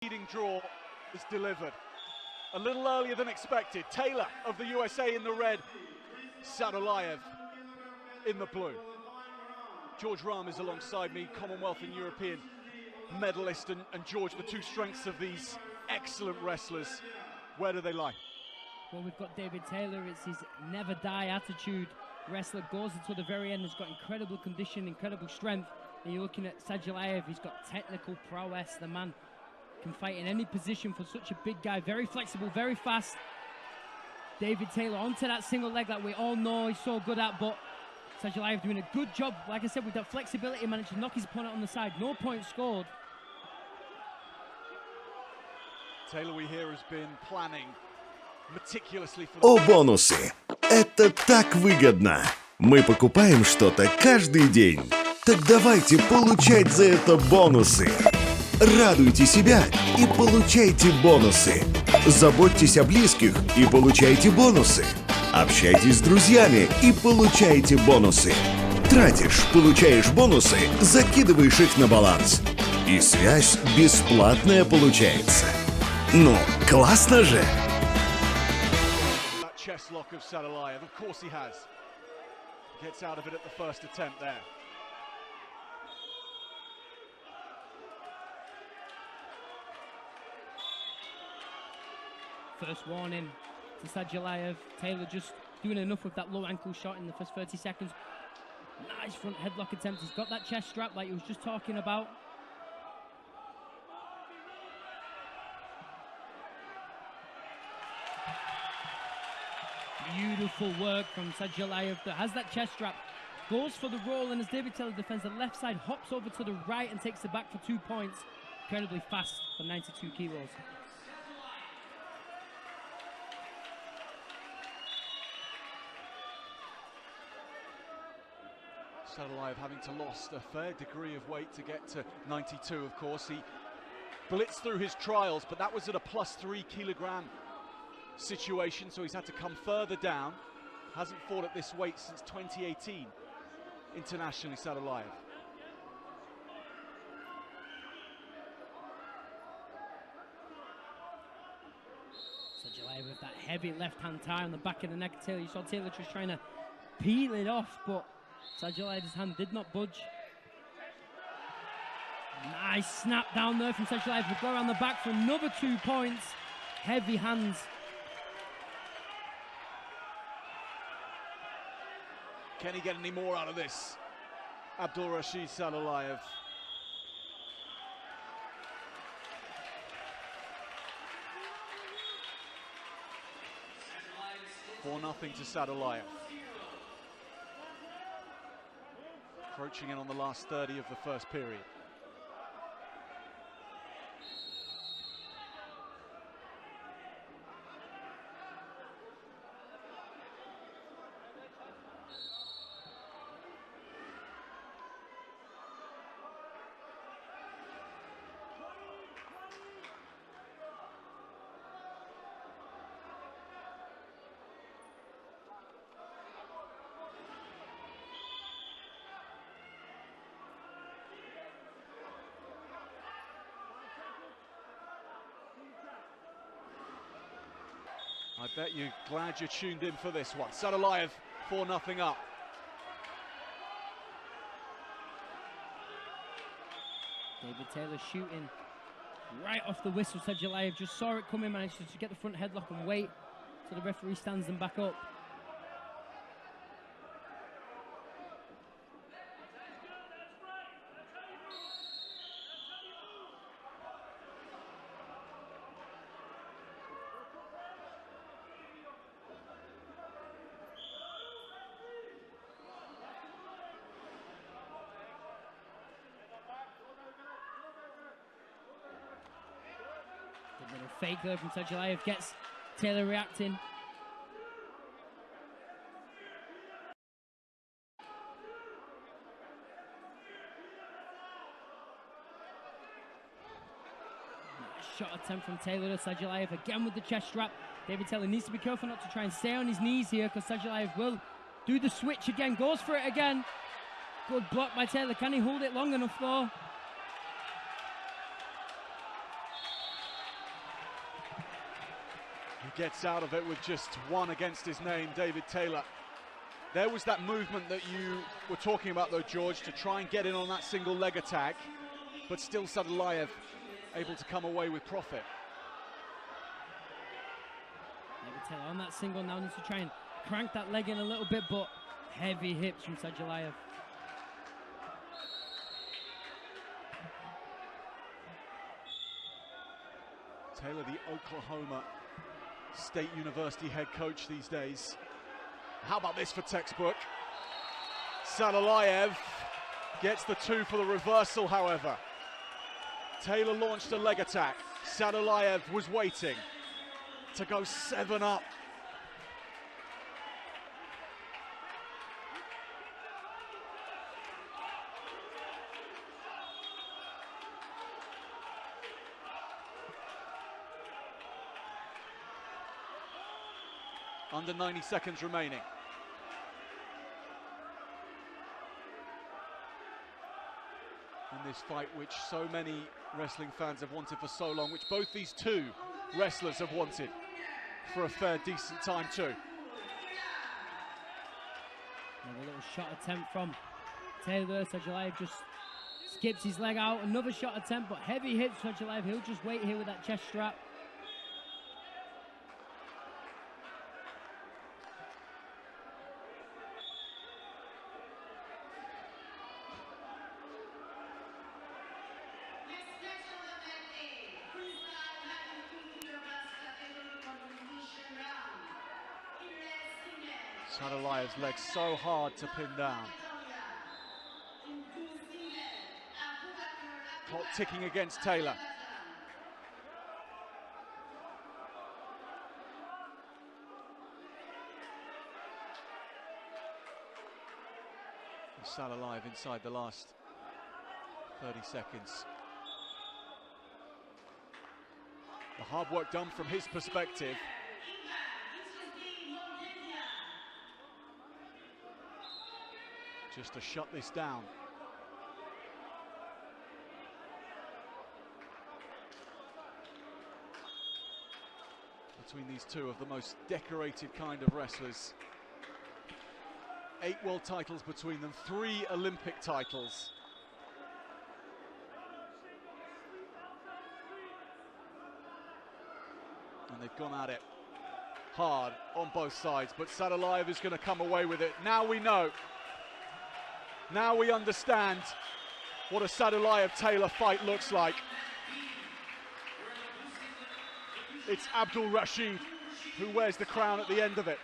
Leading draw is delivered. A little earlier than expected. Taylor of the USA in the red, Sadulaев in the blue. George Rahm is alongside me, Commonwealth and European medalist, and George, the two strengths of these excellent wrestlers, where do they lie? Well, we've got David Teylor. It's his never die attitude. Wrestler goes until the very end, has got incredible condition, incredible strength. And you're looking at Sadulаев, he's got technical prowess. The man can fight in any position for such a big guy. Very flexible, very fast. David Teylor onto that single leg that we all know he's so good at, but Sadulаев doing a good job, like I said, with that flexibility, managed to knock his opponent on the side. No points scored. Taylor, we hear, has been planning meticulously for О, бонусы! Это так выгодно! Мы покупаем что-то каждый день. Так давайте получать за это бонусы! Радуйте себя и получайте бонусы! Заботьтесь о близких и получайте бонусы! Общайтесь с друзьями и получайте бонусы! Тратишь, получаешь бонусы, закидываешь их на баланс. И связь бесплатная получается. Ну, классно же! That chest lock of Sадулаев, of course he has. Gets out of it at the first attempt there. First warning to Sadulаев. Taylor just doing enough with that low ankle shot in the first 30 seconds. Nice front headlock attempt. He's got that chest strap like he was just talking about. Beautiful work from Sadulаев that has that chest strap. Goes for the roll, and as David Teylor defends the left side, hops over to the right and takes it back for 2 points. Incredibly fast for 92 kilos. Sadulаев having to lost a fair degree of weight to get to 92, of course. He blitzed through his trials, but that was at a +3 kilogram situation, so he's had to come further down. Hasn't fought at this weight since 2018 internationally, Sadulаев. Sadulаев with that heavy left-hand tie on the back of the neck. Taylor, you saw Taylor just trying to peel it off, but Sadulаев's hand did not budge. Nice snap down there from Sadulаев. We'll go around the back for another 2 points. Heavy hands. Can he get any more out of this? Abdulrashid Sadulаев. For nothing to Sadulаев. Approaching in on the last 30 of the first period. I bet you're glad you're tuned in for this one. Sadulаев 4-0 up. David Teylor shooting right off the whistle. Sadulаев just saw it coming, managed to get the front headlock and wait till the referee stands them back up. Good little fake there from Sadulаев, gets Taylor reacting. Nice shot attempt from Taylor to Sadulаев again with the chest strap. David Teylor needs to be careful not to try and stay on his knees here, because Sadulаев will do the switch again, goes for it again. Good block by Taylor. Can he hold it long enough though? He gets out of it with just one against his name, David Teylor. There was that movement that you were talking about though, George, to try and get in on that single leg attack, but still Sadulаев able to come away with profit. David Teylor on that single now needs to try and crank that leg in a little bit, but heavy hips from Sадулаев. Teylor, the Oklahoma State University head coach these days. How about this for textbook? Sadulаев gets the 2 for the reversal, however. Teylor launched a leg attack. Sadulаев was waiting to go 7 up. Under 90 seconds remaining. In this fight, which so many wrestling fans have wanted for so long, which both these two wrestlers have wanted for a fair, decent time too. Another little shot attempt from Teylor. Sadulаев just skips his leg out. Another shot attempt, but heavy hits Sadulаев. He'll just wait here with that chest strap. Sадулаев's leg so hard to pin down. Clock ticking against Teylor. Sadulаев inside the last 30 seconds. The hard work done from his perspective. Just to shut this down. Between these two of the most decorated kind of wrestlers. 8 world titles between them, 3 Olympic titles. And they've gone at it hard on both sides, but Sadulаев is going to come away with it. Now we know. Now we understand what a Sadulаев-Teylor fight looks like. It's Abdul Rashid who wears the crown at the end of it.